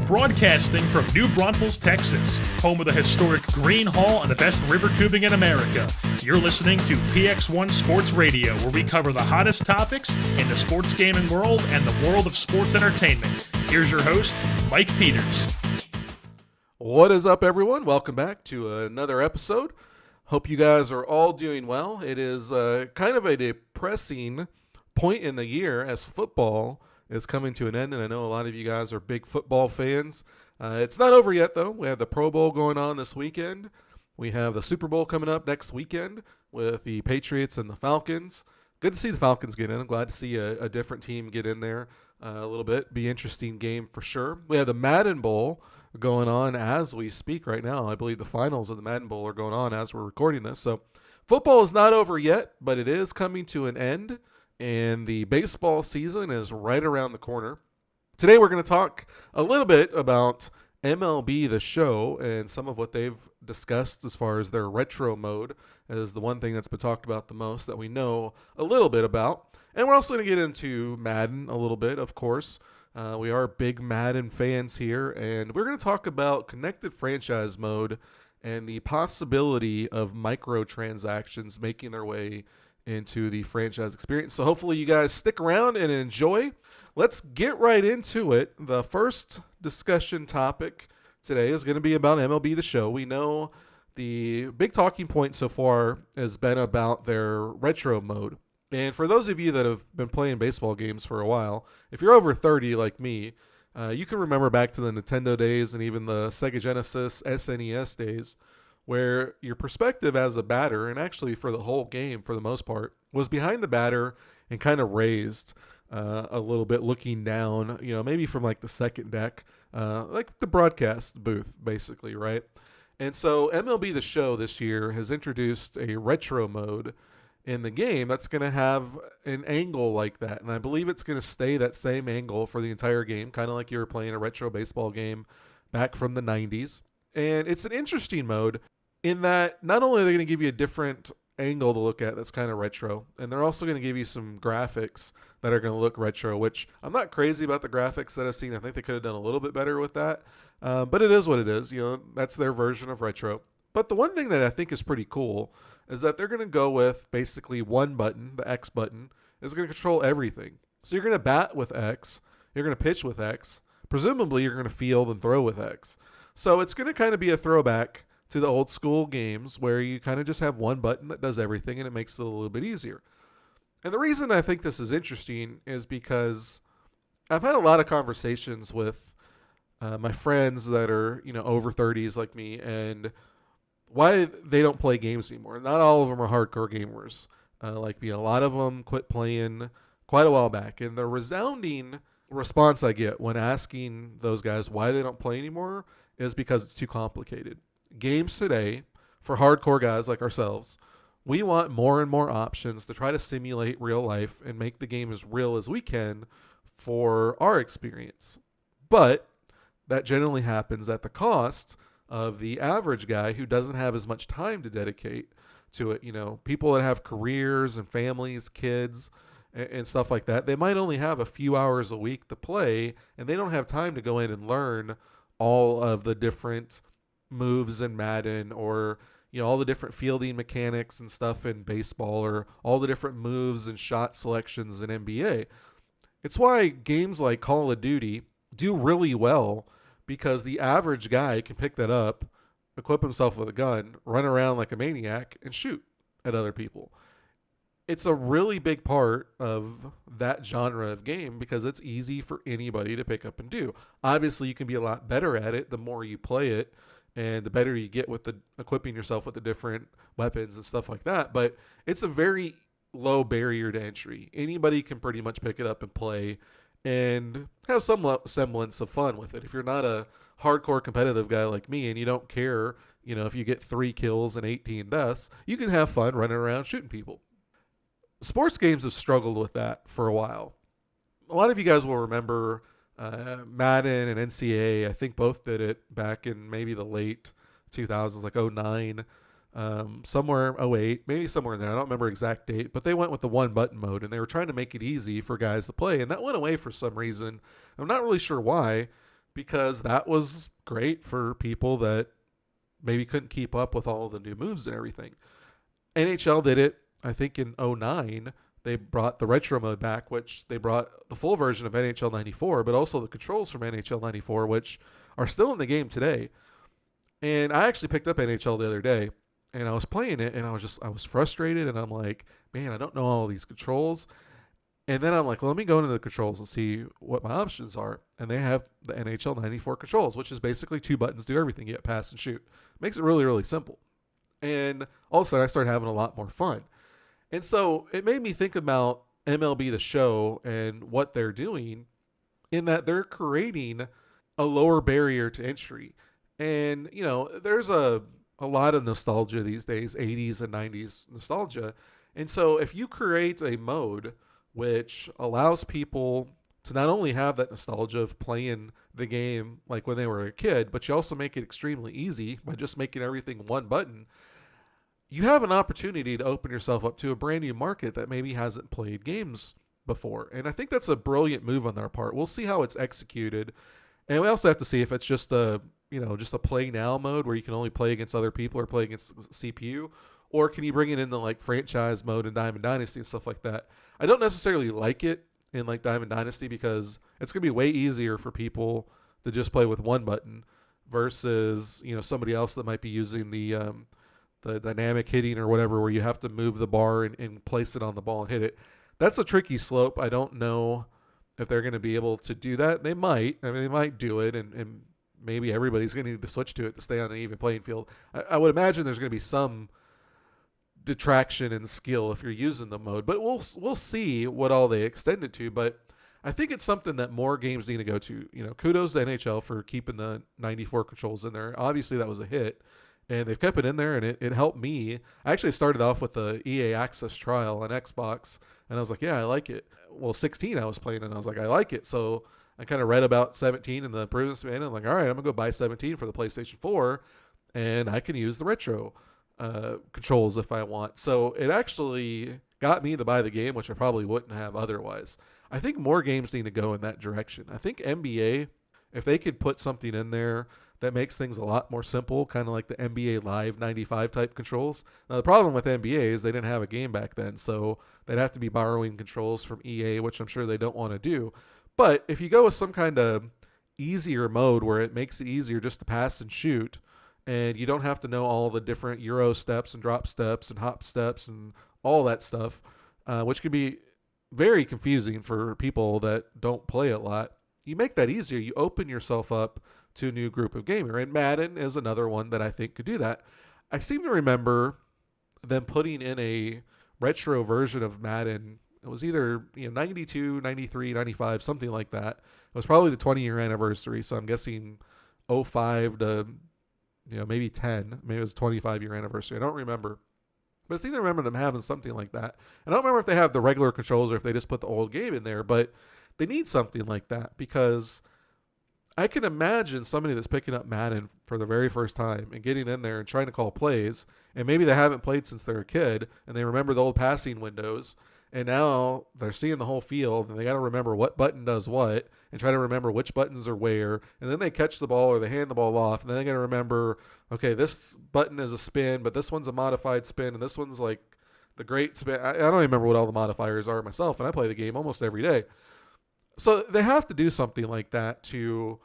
Broadcasting from New Braunfels, Texas, home of the historic Green Hall and the best river tubing in America. You're listening to PX1 Sports Radio, where we cover the hottest topics in the sports gaming world and the world of sports entertainment. Here's your host, Mike Peters. What is up, everyone? Welcome back to another episode. Hope you guys are all doing well. It is kind of a depressing point in the year as football is coming to an end, and I know a lot of you guys are big football fans. It's not over yet, though. We have the Pro Bowl going on this weekend. We have the Super Bowl coming up next weekend with the Patriots and the Falcons. Good to see the Falcons get in. I'm glad to see a different team get in there a little bit. Be an interesting game for sure. We have the Madden Bowl going on as we speak right now. I believe the finals of the Madden Bowl are going on as we're recording this. So football is not over yet, but it is coming to an end. And the baseball season is right around the corner. Today we're going to talk a little bit about MLB The Show and some of what they've discussed as far as their retro mode as the one thing that's been talked about the most that we know a little bit about. And we're also going to get into Madden a little bit, of course. We are big Madden fans here, and we're going to talk about connected franchise mode and the possibility of microtransactions making their way into the franchise experience. So hopefully you guys stick around and enjoy. Let's get right into it. The first discussion topic today is going to be about MLB The Show. We know the big talking point so far has been about their retro mode. And for those of you that have been playing baseball games for a while, if you're over 30 like me, you can remember back to the Nintendo days and even the Sega Genesis SNES days, where your perspective as a batter, and actually for the whole game for the most part, was behind the batter and kind of raised a little bit, looking down, maybe from like the second deck, like the broadcast booth, basically, right? And so MLB The Show this year has introduced a retro mode in the game that's going to have an angle like that. And I believe it's going to stay that same angle for the entire game, kind of like you were playing a retro baseball game back from the 90s. And it's an interesting mode in that not only are they going to give you a different angle to look at that's kind of retro, and they're also going to give you some graphics that are going to look retro, which I'm not crazy about the graphics that I've seen. I think they could have done a little bit better with that. But it is what it is. That's their version of retro. But the one thing that I think is pretty cool is that they're going to go with basically one button, the X button, is going to control everything. So you're going to bat with X, you're going to pitch with X, presumably you're going to field and throw with X. So it's going to kind of be a throwback to the old school games where you kind of just have one button that does everything, and it makes it a little bit easier. And the reason I think this is interesting is because I've had a lot of conversations with my friends that are, over 30s like me, and why they don't play games anymore. Not all of them are hardcore gamers like me. A lot of them quit playing quite a while back. And the resounding response I get when asking those guys why they don't play anymore is because it's too complicated. Games today, for hardcore guys like ourselves, we want more and more options to try to simulate real life and make the game as real as we can for our experience. But that generally happens at the cost of the average guy who doesn't have as much time to dedicate to it. People that have careers and families, kids, and stuff like that, they might only have a few hours a week to play, and they don't have time to go in and learn all of the different moves in Madden, or all the different fielding mechanics and stuff in baseball, or all the different moves and shot selections in NBA. It's why games like Call of Duty do really well, because the average guy can pick that up, equip himself with a gun, run around like a maniac, and shoot at other people. It's a really big part of that genre of game because it's easy for anybody to pick up and do. Obviously, you can be a lot better at it the more you play it, and the better you get with the equipping yourself with the different weapons and stuff like that. But it's a very low barrier to entry. Anybody can pretty much pick it up and play and have some semblance of fun with it. If you're not a hardcore competitive guy like me and you don't care, if you get 3 kills and 18 deaths, you can have fun running around shooting people. Sports games have struggled with that for a while. A lot of you guys will remember Madden and NCAA. I think both did it back in maybe the late 2000s, like 09, somewhere 08, maybe somewhere in there. I don't remember exact date, but they went with the one button mode, and they were trying to make it easy for guys to play, and that went away for some reason. I'm not really sure why, because that was great for people that maybe couldn't keep up with all the new moves and everything. NHL did it, I think, in '09. They brought the retro mode back, which they brought the full version of NHL 94, but also the controls from NHL 94, which are still in the game today. And I actually picked up NHL the other day, and I was playing it, and I was frustrated, and I'm like, man, I don't know all these controls. And then I'm like, well, let me go into the controls and see what my options are. And they have the NHL 94 controls, which is basically 2 buttons, do everything, get pass and shoot. Makes it really, really simple. And all of a sudden, I started having a lot more fun. And so it made me think about MLB The Show and what they're doing, in that they're creating a lower barrier to entry. And, there's a lot of nostalgia these days, 80s and 90s nostalgia. And so if you create a mode which allows people to not only have that nostalgia of playing the game like when they were a kid, but you also make it extremely easy by just making everything one button, you have an opportunity to open yourself up to a brand new market that maybe hasn't played games before. And I think that's a brilliant move on their part. We'll see how it's executed. And we also have to see if it's just a play now mode where you can only play against other people or play against CPU, or can you bring it into like franchise mode in Diamond Dynasty and stuff like that. I don't necessarily like it in like Diamond Dynasty because it's going to be way easier for people to just play with one button versus, somebody else that might be using the dynamic hitting or whatever, where you have to move the bar and place it on the ball and hit it. That's a tricky slope. I don't know if they're going to be able to do that. They might. I mean, they might do it, and maybe everybody's going to need to switch to it to stay on an even playing field. I would imagine there's going to be some detraction in skill if you're using the mode, but we'll see what all they extend it to. But I think it's something that more games need to go to. Kudos to NHL for keeping the 94 controls in there. Obviously, that was a hit, and they've kept it in there, and it helped me. I actually started off with the EA Access trial on Xbox, and I was like, yeah, I like it. Well, 16 I was playing, and I was like, I like it. So I kind of read about 17 and the improvements, and I'm like, all right, I'm going to go buy 17 for the PlayStation 4, and I can use the retro controls if I want. So it actually got me to buy the game, which I probably wouldn't have otherwise. I think more games need to go in that direction. I think NBA, if they could put something in there that makes things a lot more simple, kind of like the NBA Live 95 type controls. Now, the problem with NBA is they didn't have a game back then, so they'd have to be borrowing controls from EA, which I'm sure they don't want to do. But if you go with some kind of easier mode where it makes it easier just to pass and shoot, and you don't have to know all the different Euro steps and drop steps and hop steps and all that stuff, which can be very confusing for people that don't play a lot. You make that easier. You open yourself up to a new group of gamer. And Madden is another one that I think could do that. I seem to remember them putting in a retro version of Madden. It was either 92, 93, 95, something like that. It was probably the 20-year anniversary, so I'm guessing 05 to maybe 10. Maybe it was 25-year anniversary. I don't remember. But I seem to remember them having something like that. And I don't remember if they have the regular controls or if they just put the old game in there, but they need something like that, because I can imagine somebody that's picking up Madden for the very first time and getting in there and trying to call plays, and maybe they haven't played since they're a kid, and they remember the old passing windows, and now they're seeing the whole field, and they got to remember what button does what, and try to remember which buttons are where, and then they catch the ball or they hand the ball off, and then they got to remember, okay, this button is a spin, but this one's a modified spin, and this one's like the great spin. I don't even remember what all the modifiers are myself, and I play the game almost every day. So they have to do something like that to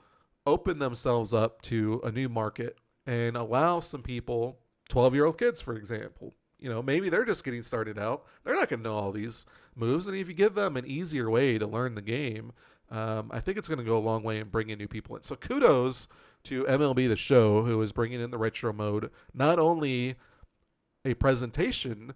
open themselves up to a new market and allow some people, 12-year-old kids, for example, maybe they're just getting started out. They're not going to know all these moves. And if you give them an easier way to learn the game, I think it's going to go a long way in bringing new people in. So kudos to MLB The Show, who is bringing in the retro mode, not only a presentation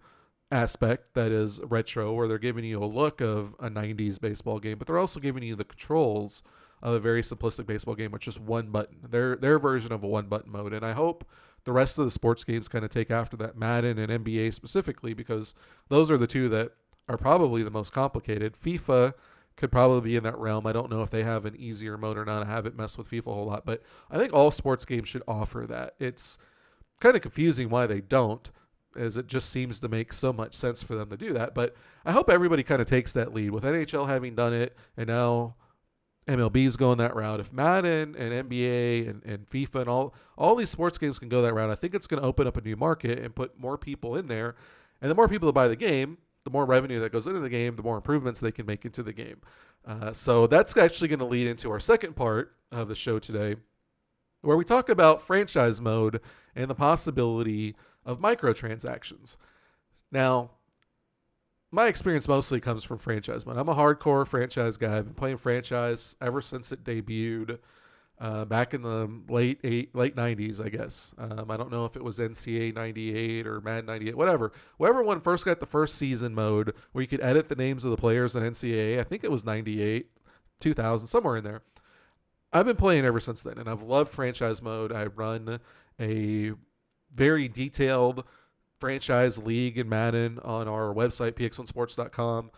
aspect that is retro, where they're giving you a look of a 90s baseball game, but they're also giving you the controls of a very simplistic baseball game, which is one button. Their version of a one button mode. And I hope the rest of the sports games kind of take after that, Madden and NBA specifically, because those are the two that are probably the most complicated. FIFA could probably be in that realm. I don't know if they have an easier mode or not. I haven't messed with FIFA a whole lot, but I think all sports games should offer that. It's kind of confusing why they don't, as it just seems to make so much sense for them to do that. But I hope everybody kind of takes that lead, with NHL having done it, and now MLB is going that route, if Madden and NBA and FIFA and all these sports games can go that route, I think it's going to open up a new market and put more people in there. And the more people that buy the game, the more revenue that goes into the game, the more improvements they can make into the game. So that's actually going to lead into our second part of the show today, where we talk about franchise mode and the possibility of microtransactions. Now, my experience mostly comes from franchise mode. I'm a hardcore franchise guy. I've been playing franchise ever since it debuted back in the late 90s, I guess. I don't know if it was NCAA 98 or Madden 98, whatever. Whoever one first got the first season mode where you could edit the names of the players in NCAA, I think it was 98, 2000, somewhere in there. I've been playing ever since then, and I've loved franchise mode. I run a very detailed franchise league in Madden on our website, PX1sports.com.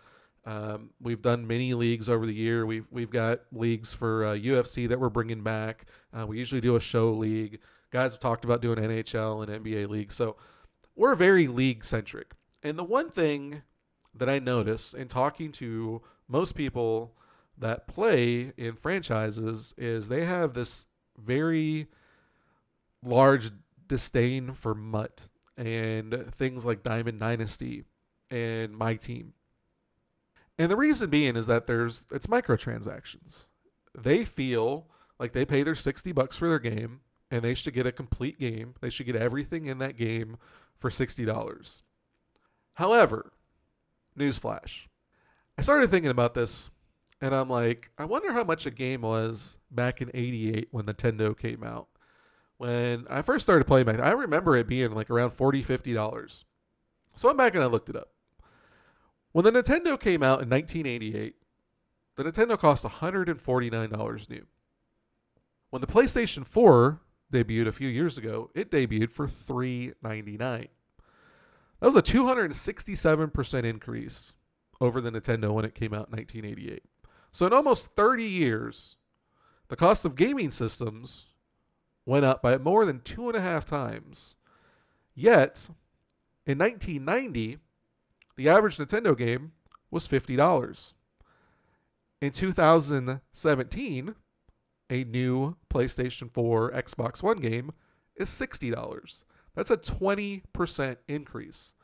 We've done many leagues over the year. We've got leagues for UFC that we're bringing back. We usually do a show league. Guys have talked about doing NHL and NBA leagues. So we're very league centric. And the one thing that I notice in talking to most people that play in franchises is they have this very large disdain for MUT and things like Diamond Dynasty and My Team. And the reason being is that it's microtransactions. They feel like they pay their $60 for their game and they should get a complete game. They should get everything in that game for $60. However, newsflash, I started thinking about this and I'm like, I wonder how much a game was back in '88 when Nintendo came out. When I first started playing back, I remember it being like around $40, $50. So I'm back and I looked it up. When the Nintendo came out in 1988, the Nintendo cost $149 new. When the PlayStation 4 debuted a few years ago, it debuted for $399. That was a 267% increase over the Nintendo when it came out in 1988. So in almost 30 years, the cost of gaming systems went up by more than 2.5 times. Yet, in 1990, the average Nintendo game was $50. In 2017, a new PlayStation 4, Xbox One game is $60. That's a 20% increase.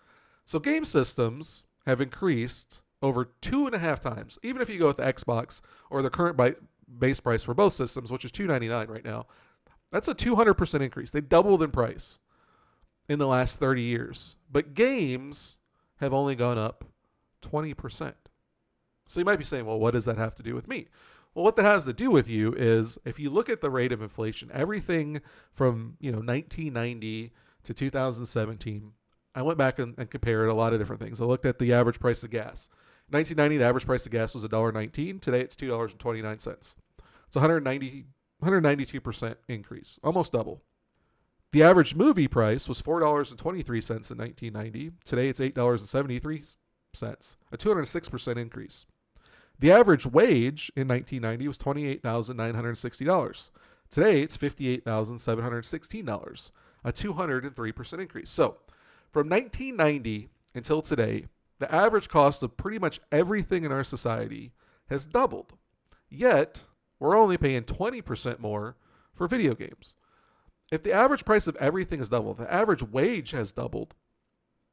So game systems have increased over 2.5 times. Even if you go with the Xbox or the current base price for both systems, which is $299 right now, that's a 200% increase. They doubled in price in the last 30 years. But games have only gone up 20%. So you might be saying, well, what does that have to do with me? Well, what that has to do with you is if you look at the rate of inflation, everything from 1990 to 2017, I went back and compared a lot of different things. I looked at the average price of gas. In 1990, the average price of gas was $1.19. Today, it's $2.29. It's 192% increase, almost double. The average movie price was $4.23 in 1990. Today, it's $8.73, a 206% increase. The average wage in 1990 was $28,960. Today, it's $58,716, a 203% increase. So, from 1990 until today, the average cost of pretty much everything in our society has doubled. Yet, we're only paying 20% more for video games. If the average price of everything has doubled, the average wage has doubled,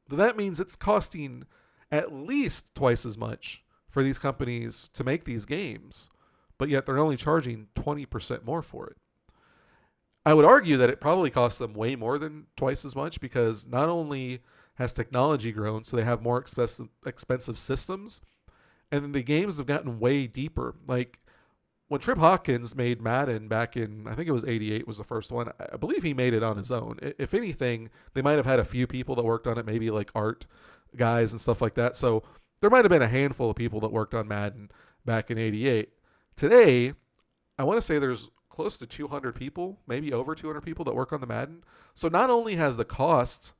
then that means it's costing at least twice as much for these companies to make these games, but yet they're only charging 20% more for it. I would argue that it probably costs them way more than twice as much because not only has technology grown, so they have more expensive systems, and then the games have gotten way deeper. Like when Trip Hawkins made Madden back in, I think it was 88 was the first one. I believe he made it on his own. If anything, they might have had a few people that worked on it, maybe like art guys and stuff like that. So there might have been a handful of people that worked on Madden back in 88. Today, I want to say there's close to 200 people, maybe over 200 people that work on the Madden. So not only has the cost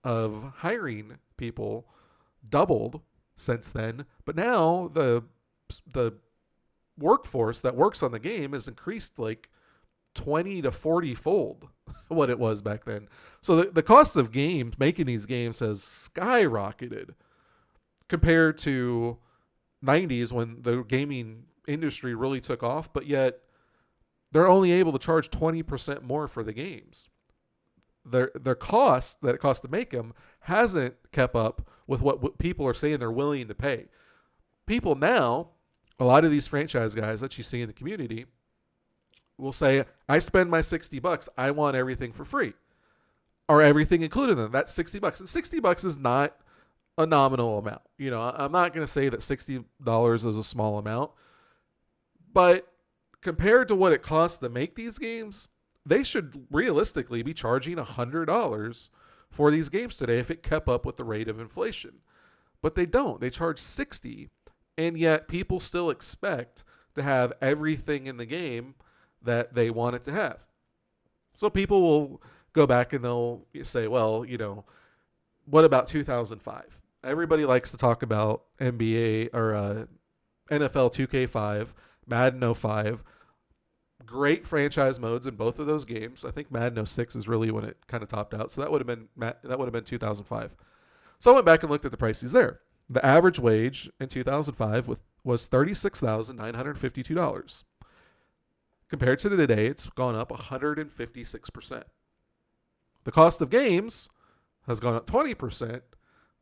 of hiring people doubled since then, but now the workforce that works on the game has increased like 20 to 40 fold what it was back then. So the cost of games, making these games, has skyrocketed compared to 90s when the gaming industry really took off, but yet they're only able to charge 20% more for the games. Their cost that it costs to make them hasn't kept up with what people are saying they're willing to pay. People now, a lot of these franchise guys that you see in the community will say, I spend my $60. I want everything for free. Or everything included in that's $60. And $60 is not a nominal amount. You know, I'm not going to say that $60 is a small amount, but compared to what it costs to make these games, they should realistically be charging $100 for these games today if it kept up with the rate of inflation. But they don't. They charge $60, and yet people still expect to have everything in the game that they want it to have. So people will go back and they'll say, well, you know, what about 2005? Everybody likes to talk about NBA or NFL 2K5, Madden 05. Great franchise modes in both of those games. I think Madden 06 is really when it kind of topped out. So that would have been 2005. So I went back and looked at the prices there. The average wage in 2005 was $36,952. Compared to today, it's gone up 156%. The cost of games has gone up 20%.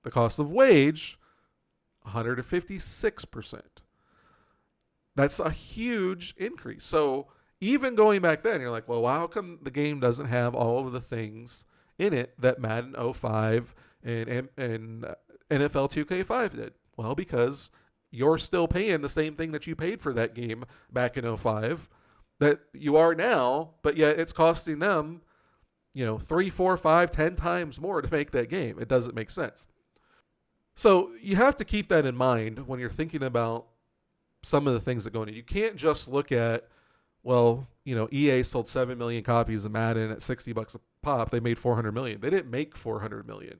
The cost of wage, 156%. That's a huge increase. So even going back then, you're like, well, how come the game doesn't have all of the things in it that Madden 05 and NFL 2K5 did? Well, because you're still paying the same thing that you paid for that game back in 05 that you are now, but yet it's costing them, 3, 4, 5, 10 times more to make that game. It doesn't make sense. So you have to keep that in mind when you're thinking about some of the things that go into it. You can't just look at, well, EA sold 7 million copies of Madden at $60 a pop. They made 400 million. They didn't make 400 million.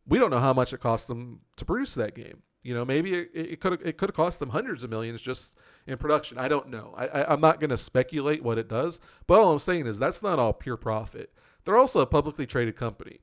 We don't know how much it cost them to produce that game. Maybe it could have cost them hundreds of millions just in production. I don't know. I'm not going to speculate what it does. But all I'm saying is that's not all pure profit. They're also a publicly traded company.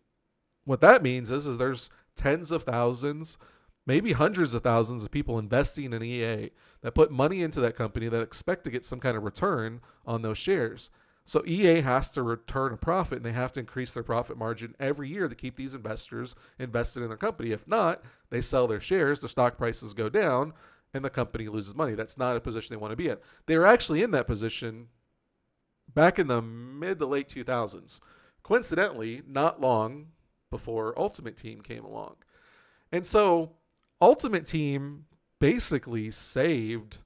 What that means is there's tens of thousands, maybe hundreds of thousands of people investing in EA that put money into that company that expect to get some kind of return on those shares. So EA has to return a profit, and they have to increase their profit margin every year to keep these investors invested in their company. If not, they sell their shares, the stock prices go down, and the company loses money. That's not a position they want to be in. They were actually in that position back in the mid to late 2000s. Coincidentally, not long before Ultimate Team came along. And so Ultimate Team basically saved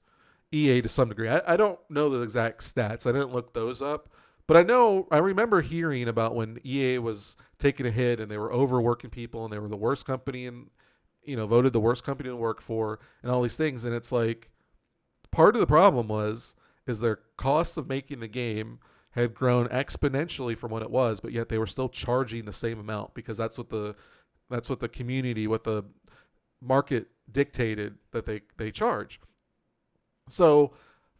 EA to some degree. I don't know the exact stats. I didn't look those up. But I remember hearing about when EA was taking a hit and they were overworking people and they were the worst company and, voted the worst company to work for and all these things. And it's like part of the problem is their cost of making the game had grown exponentially from what it was, but yet they were still charging the same amount because that's what the community, what the market dictated that they charge. So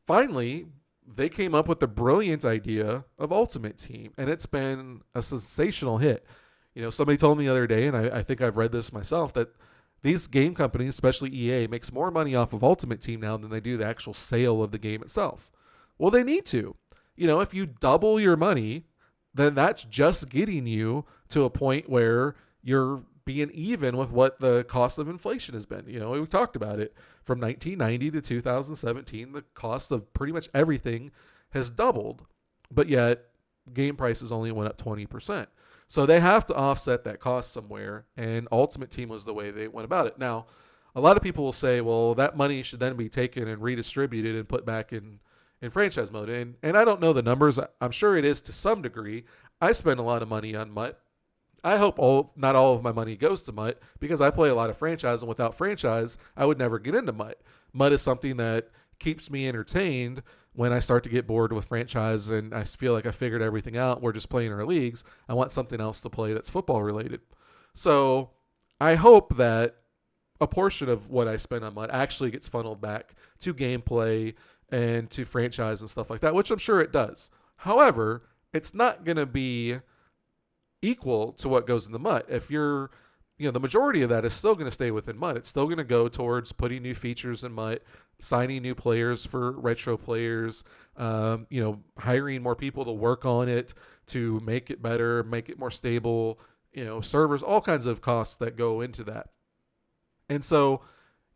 finally, they came up with the brilliant idea of Ultimate Team, and it's been a sensational hit. Somebody told me the other day, and I think I've read this myself, that these game companies, especially EA, makes more money off of Ultimate Team now than they do the actual sale of the game itself. Well, they need to. If you double your money, then that's just getting you to a point where you're being even with what the cost of inflation has been. We talked about it. From 1990 to 2017, the cost of pretty much everything has doubled, but yet game prices only went up 20%. So they have to offset that cost somewhere, and Ultimate Team was the way they went about it. Now, a lot of people will say, well, that money should then be taken and redistributed and put back in franchise mode. And I don't know the numbers. I'm sure it is to some degree. I spend a lot of money on MUT. I hope not all of my money goes to MUT because I play a lot of franchise, and without franchise, I would never get into MUT. MUT is something that keeps me entertained when I start to get bored with franchise and I feel like I figured everything out. We're just playing our leagues. I want something else to play that's football related. So I hope that a portion of what I spend on MUT actually gets funneled back to gameplay and to franchise and stuff like that, which I'm sure it does. However, it's not going to be equal to what goes in the MUT. If you're the majority of that is still going to stay within MUT. It's still going to go towards putting new features in MUT, signing new players for retro players, hiring more people to work on it, to make it better, make it more stable, servers, all kinds of costs that go into that. And so,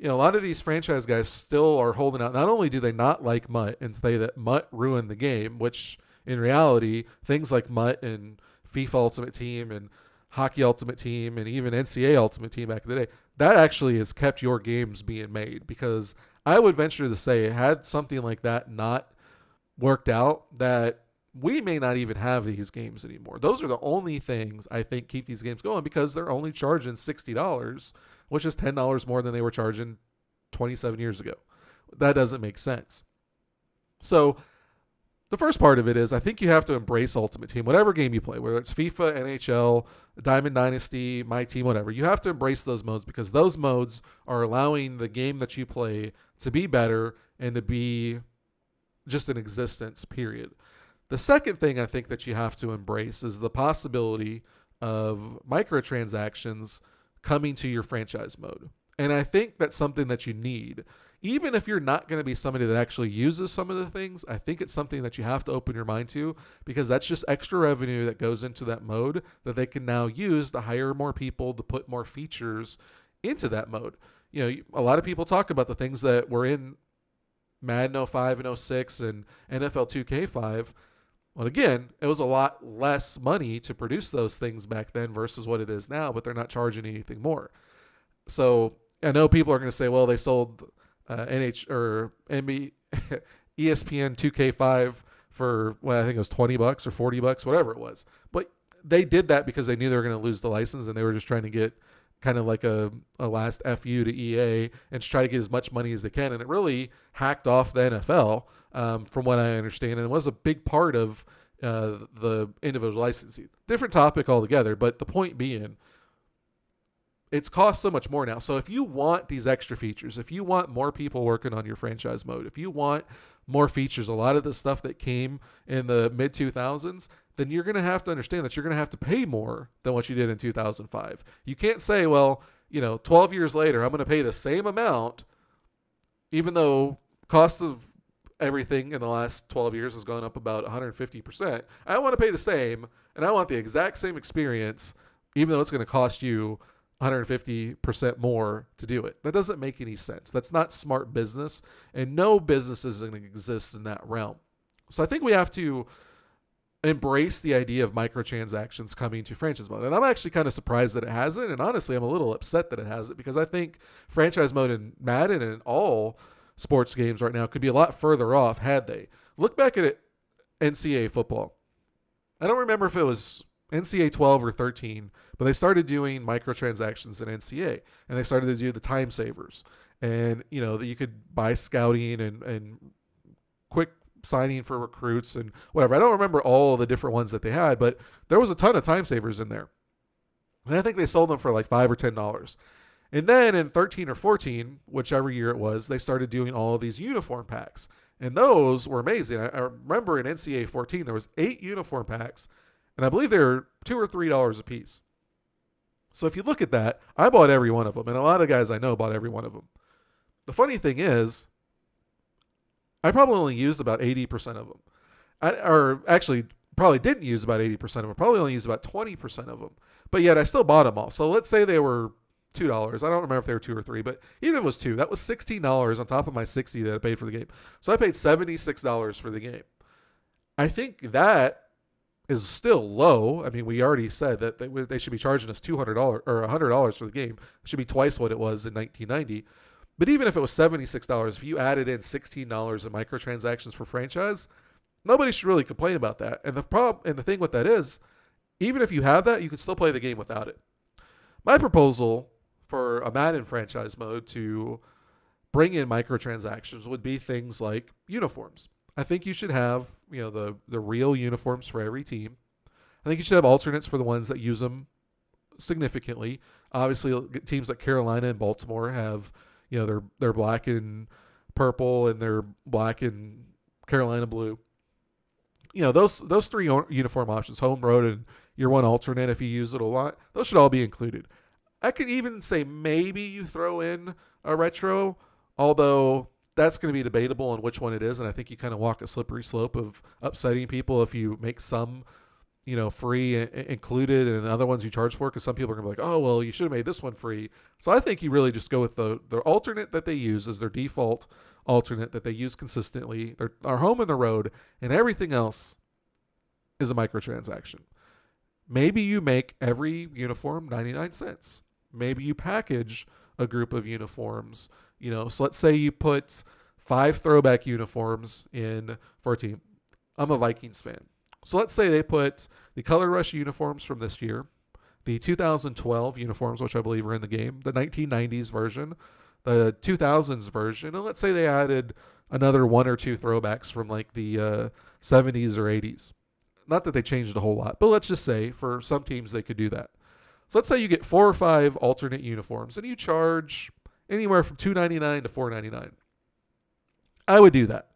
a lot of these franchise guys still are holding out. Not only do they not like MUT and say that MUT ruined the game, which in reality, things like MUT and FIFA Ultimate Team and Hockey Ultimate Team and even NCAA Ultimate Team back in the day, that actually has kept your games being made. Because I would venture to say, had something like that not worked out, that we may not even have these games anymore. Those are the only things I think keep these games going, because they're only charging $60, which is $10 more than they were charging 27 years ago. That doesn't make sense. So the first part of it is, I think you have to embrace Ultimate Team. Whatever game you play, whether it's FIFA, NHL, Diamond Dynasty, My Team, whatever, you have to embrace those modes, because those modes are allowing the game that you play to be better and to be just in existence, period. The second thing I think that you have to embrace is the possibility of microtransactions coming to your franchise mode. And I think that's something that you need. Even if you're not going to be somebody that actually uses some of the things, I think it's something that you have to open your mind to, because that's just extra revenue that goes into that mode that they can now use to hire more people, to put more features into that mode. A lot of people talk about the things that were in Madden 05 and 06 and NFL 2K5. Well, again, it was a lot less money to produce those things back then versus what it is now, but they're not charging anything more. So I know people are going to say, well, they sold ESPN 2K5 for, I think it was $20 or $40, whatever it was. But they did that because they knew they were going to lose the license, and they were just trying to get kind of like a last FU to EA and try to get as much money as they can. And it really hacked off the NFL, from what I understand, and it was a big part of the individual licensing. Different topic altogether, but the point being, it's cost so much more now. So if you want these extra features, if you want more people working on your franchise mode, if you want more features, a lot of the stuff that came in the mid-2000s, then you're going to have to understand that you're going to have to pay more than what you did in 2005. You can't say, well, 12 years later, I'm going to pay the same amount, even though cost of everything in the last 12 years has gone up about 150%. I want to pay the same, and I want the exact same experience, even though it's going to cost you 150% more to do it. That doesn't make any sense. That's not smart business, and no business is going to exist in that realm. So I think we have to embrace the idea of microtransactions coming to franchise mode. And I'm actually kind of surprised that it hasn't, and honestly, I'm a little upset that it hasn't, because I think franchise mode in Madden and in all sports games right now could be a lot further off had they. Look back at NCAA football. I don't remember if it was NCAA 12 or 13, but they started doing microtransactions in NCAA, and they started to do the time savers, and that you could buy scouting and quick signing for recruits and whatever. I don't remember all the different ones that they had, but there was a ton of time savers in there, and I think they sold them for like $5 or $10. And then in 13 or 14, whichever year it was, they started doing all of these uniform packs, and those were amazing. I remember in NCAA 14 there was 8 uniform packs, and I believe they were $2 or $3 a piece. So if you look at that, I bought every one of them, and a lot of guys I know bought every one of them. The funny thing is, I probably only used about 80% of them. Or actually, probably didn't use about 80% of them. Probably only used about 20% of them. But yet I still bought them all. So let's say they were $2. I don't remember if they were 2 or 3, but even if it was 2, that was $16 on top of my $60 that I paid for the game. So I paid $76 for the game. I think that is still low. I mean, we already said that they should be charging us $200 or $100 for the game. It should be twice what it was in 1990. But even if it was $76, if you added in $16 in microtransactions for franchise, nobody should really complain about that. And the thing with that is, even if you have that, you can still play the game without it. My proposal for a Madden franchise mode to bring in microtransactions would be things like uniforms. I think you should have, the real uniforms for every team. I think you should have alternates for the ones that use them significantly. Obviously, teams like Carolina and Baltimore have, they're black and purple, and they're black and Carolina blue. Those 3 uniform options, home, road, and your one alternate if you use it a lot, those should all be included. I could even say maybe you throw in a retro, although that's going to be debatable on which one it is. And I think you kind of walk a slippery slope of upsetting people if you make some, free included and other ones you charge for, because some people are going to be like, oh, well, you should have made this one free. So I think you really just go with the alternate that they use as their default alternate that they use consistently. They're our home and the road, and everything else is a microtransaction. Maybe you make every uniform 99 cents. Maybe you package a group of uniforms. So let's say you put 5 throwback uniforms in for a team. I'm a Vikings fan. So let's say they put the Color Rush uniforms from this year, the 2012 uniforms, which I believe are in the game, the 1990s version, the 2000s version, and let's say they added another 1 or 2 throwbacks from like the 70s or 80s. Not that they changed a whole lot, but let's just say for some teams they could do that. So let's say you get 4 or 5 alternate uniforms and you charge anywhere from $2.99 to $4.99. I would do that.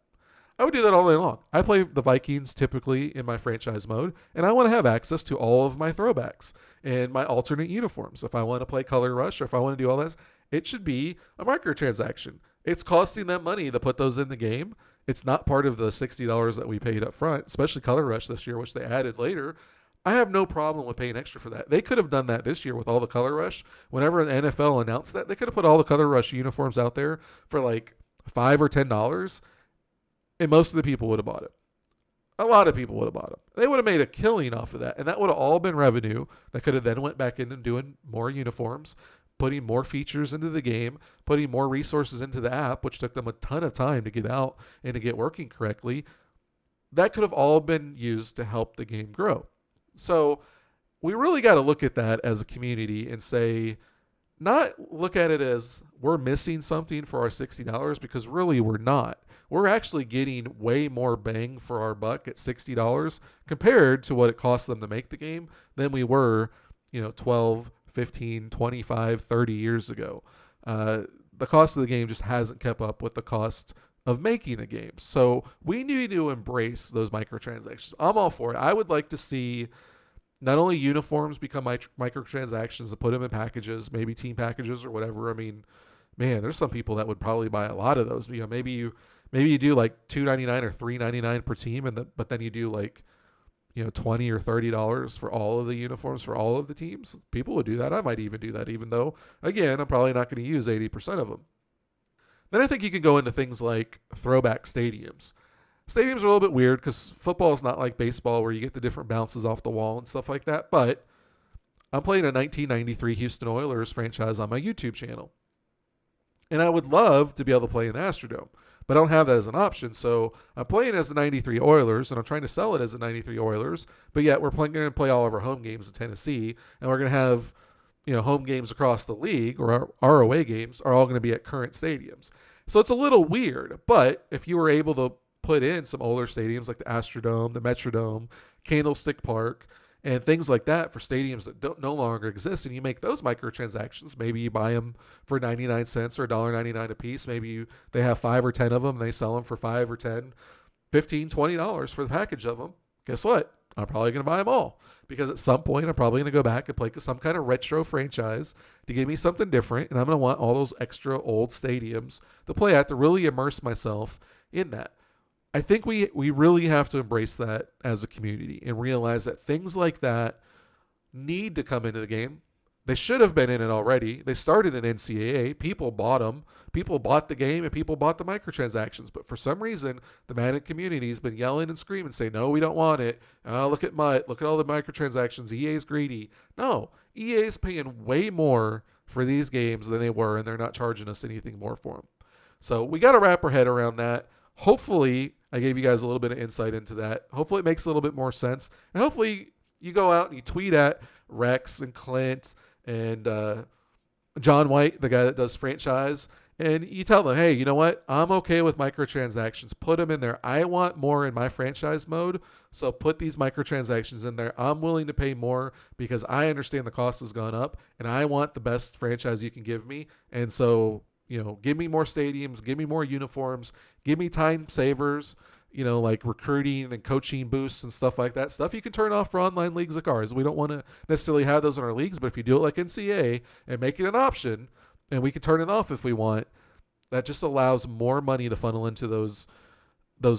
I would do that all day long. I play the Vikings typically in my franchise mode, and I want to have access to all of my throwbacks and my alternate uniforms. If I want to play Color Rush or if I want to do all this, it should be a microtransaction. It's costing them money to put those in the game. It's not part of the $60 that we paid up front, especially Color Rush this year, which they added later. I have no problem with paying extra for that. They could have done that this year with all the Color Rush. Whenever the NFL announced that, they could have put all the Color Rush uniforms out there for like $5 or $10, and most of the people would have bought it. A lot of people would have bought them. They would have made a killing off of that, and that would have all been revenue that could have then went back in and doing more uniforms, putting more features into the game, putting more resources into the app, which took them a ton of time to get out and to get working correctly. That could have all been used to help the game grow. So we really got to look at that as a community and say, not look at it as we're missing something for our $60, because really we're not. We're actually getting way more bang for our buck at $60 compared to what it cost them to make the game than we were, 12, 15, 25, 30 years ago. The cost of the game just hasn't kept up with the cost of making a game. So we need to embrace those microtransactions. I'm all for it. I would like to see not only uniforms become microtransactions to put them in packages, maybe team packages or whatever. I mean, man, there's some people that would probably buy a lot of those. Maybe you do like $2.99 or $3.99 per team, but then you do like $20 or $30 for all of the uniforms for all of the teams. People would do that. I might even do that, even though, again, I'm probably not going to use 80% of them. Then I think you can go into things like throwback stadiums. Stadiums are a little bit weird because football is not like baseball where you get the different bounces off the wall and stuff like that. But I'm playing a 1993 Houston Oilers franchise on my YouTube channel. And I would love to be able to play in the Astrodome, but I don't have that as an option. So I'm playing as the 93 Oilers, and I'm trying to sell it as the 93 Oilers. But yet we're going to play all of our home games in Tennessee, and we're going to have home games across the league, or our away games are all going to be at current stadiums. So it's a little weird, but if you were able to put in some older stadiums like the Astrodome, the Metrodome, Candlestick Park, and things like that for stadiums that no longer exist, and you make those microtransactions, maybe you buy them for 99 cents or $1.99 a piece. Maybe they have 5 or 10 of them, and they sell them for 5 or 10, 15, $20 for the package of them. Guess what? I'm probably going to buy them all, because at some point I'm probably going to go back and play some kind of retro franchise to give me something different, and I'm going to want all those extra old stadiums to play at to really immerse myself in that. I think we really have to embrace that as a community and realize that things like that need to come into the game. They should have been in it already. They started in NCAA. People bought them. People bought the game, and people bought the microtransactions. But for some reason, the Madden community has been yelling and screaming, saying, no, we don't want it. Oh, look at Mutt. Look at all the microtransactions. EA's greedy. No, EA is paying way more for these games than they were, and they're not charging us anything more for them. So we got to wrap our head around that. Hopefully, I gave you guys a little bit of insight into that. Hopefully, it makes a little bit more sense. And hopefully, you go out and you tweet at Rex and Clint and John White, the guy that does franchise, and you tell them, hey, you know what? I'm okay with microtransactions. Put them in there. I want more in my franchise mode, so put these microtransactions in there. I'm willing to pay more because I understand the cost has gone up, and I want the best franchise you can give me. And so, give me more stadiums, give me more uniforms, give me time savers, like recruiting and coaching boosts and stuff like that. Stuff you can turn off for online leagues like ours. We don't want to necessarily have those in our leagues, but if you do it like NCAA and make it an option, and we can turn it off if we want, that just allows more money to funnel into those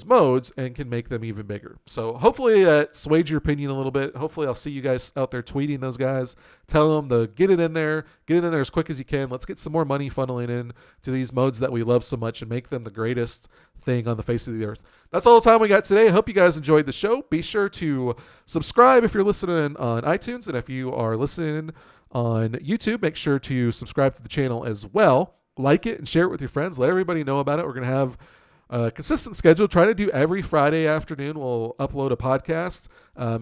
modes and can make them even bigger. So hopefully that swayed your opinion a little bit. Hopefully I'll see you guys out there tweeting those guys. Tell them to get it in there as quick as you can. Let's get some more money funneling in to these modes that we love so much and make them the greatest thing on the face of the earth. That's all the time we got today. I hope you guys enjoyed the show. Be sure to subscribe if you're listening on iTunes, and if you are listening on YouTube, make sure to subscribe to the channel as well. Like it and share it with your friends. Let everybody know about it. We're going to have a consistent schedule. Try to do every Friday afternoon. We'll upload a podcast.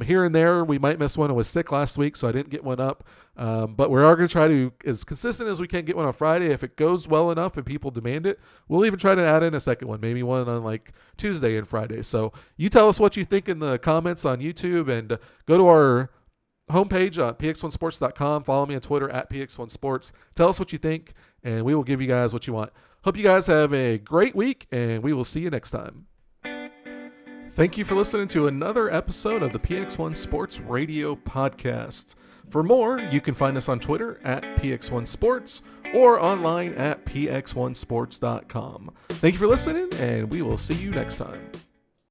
Here and there, we might miss one. I was sick last week, so I didn't get one up. But we are going to try to, as consistent as we can, get one on Friday. If it goes well enough and people demand it, we'll even try to add in a second one, maybe one on like Tuesday and Friday. So you tell us what you think in the comments on YouTube, and go to our homepage at px1sports.com. Follow me on Twitter at px1sports. Tell us what you think, and we will give you guys what you want. Hope you guys have a great week, and we will see you next time. Thank you for listening to another episode of the PX1 Sports Radio Podcast. For more, you can find us on Twitter at PX1Sports or online at px1sports.com. Thank you for listening, and we will see you next time.